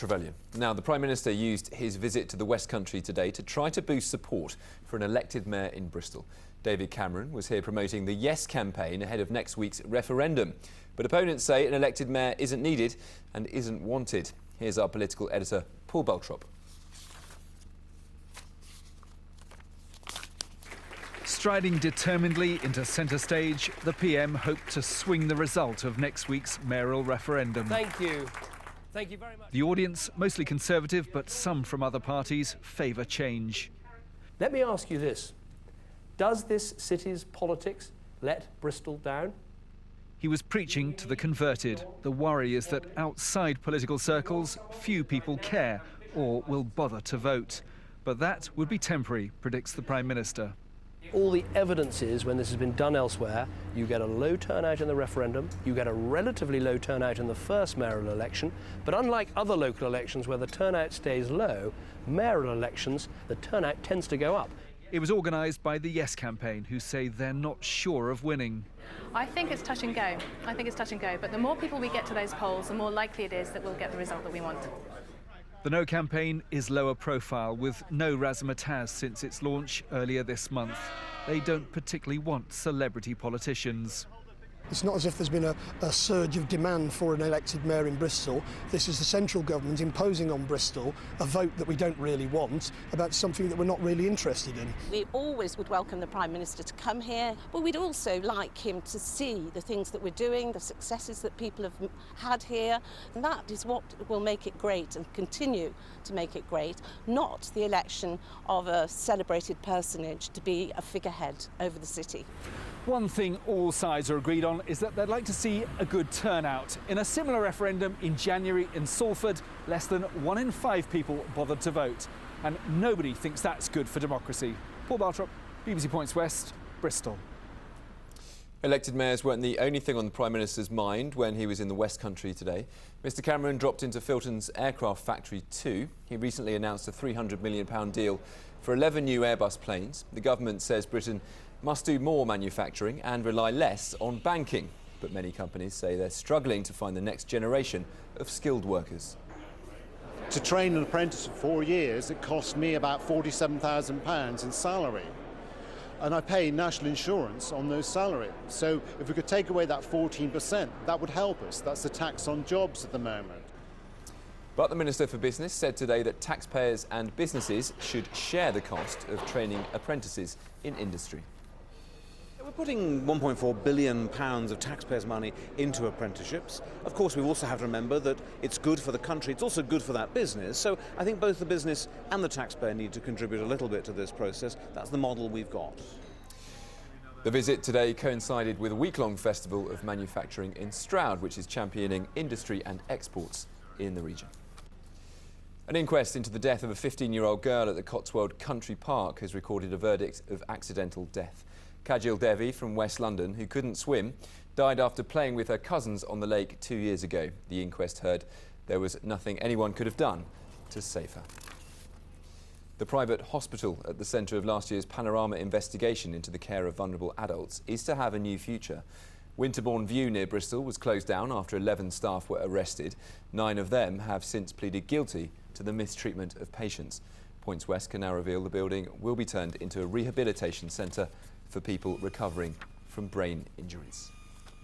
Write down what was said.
Trevelyan. Now, the Prime Minister used his visit to the West Country today to try to boost support for an elected mayor in Bristol. David Cameron was here promoting the Yes campaign ahead of next week's referendum. But opponents say an elected mayor isn't needed and isn't wanted. Here's our political editor, Paul Beltrop. Striding determinedly into centre stage, the PM hoped to swing the result of next week's mayoral referendum. Thank you. Thank you very much. The audience, mostly Conservative, but some from other parties, favour change. Let me ask you this. Does this city's politics let Bristol down? He was preaching to the converted. The worry is that outside political circles, few people care or will bother to vote. But that would be temporary, predicts the Prime Minister. All the evidence is when this has been done elsewhere, you get a low turnout in the referendum, you get a relatively low turnout in the first mayoral election, but unlike other local elections where the turnout stays low, mayoral elections, the turnout tends to go up. It was organised by the Yes campaign, who say they're not sure of winning. I think it's touch and go. But the more people we get to those polls, the more likely it is that we'll get the result that we want. The No campaign is lower profile, with no razzmatazz since its launch earlier this month. They don't particularly want celebrity politicians. It's not as if there's been a surge of demand for an elected mayor in Bristol. This is the central government imposing on Bristol a vote that we don't really want about something that we're not really interested in. We always would welcome the Prime Minister to come here, but we'd also like him to see the things that we're doing, the successes that people have had here, and that is what will make it great and continue to make it great, not the election of a celebrated personage to be a figurehead over the city. One thing all sides are agreed on is that they'd like to see a good turnout. In a similar referendum in January in Salford, less than 1 in 5 people bothered to vote. And nobody thinks that's good for democracy. Paul Beltrop, BBC Points West, Bristol. Elected mayors weren't the only thing on the Prime Minister's mind when he was in the West Country today. Mr Cameron dropped into Filton's aircraft factory too. He recently announced a £300 million deal for 11 new Airbus planes. The government says Britain must do more manufacturing and rely less on banking. But many companies say they're struggling to find the next generation of skilled workers. To train an apprentice for 4 years, it cost me about £47,000 in salary. And I pay national insurance on those salaries. So if we could take away that 14%, that would help us. That's the tax on jobs at the moment. But the Minister for Business said today that taxpayers and businesses should share the cost of training apprentices in industry. We're putting £1.4 billion of taxpayers' money into apprenticeships. Of course, we also have to remember that it's good for the country, it's also good for that business. So I think both the business and the taxpayer need to contribute a little bit to this process. That's the model we've got. The visit today coincided with a week-long festival of manufacturing in Stroud, which is championing industry and exports in the region. An inquest into the death of a 15-year-old girl at the Cotswold Country Park has recorded a verdict of accidental death. Kajil Devi from West London, who couldn't swim, died after playing with her cousins on the lake 2 years ago. The inquest heard there was nothing anyone could have done to save her. The private hospital at the centre of last year's Panorama investigation into the care of vulnerable adults is to have a new future. Winterbourne View near Bristol was closed down after 11 staff were arrested. 9 of them have since pleaded guilty to the mistreatment of patients. Points West can now reveal the building will be turned into a rehabilitation centre for people recovering from brain injuries.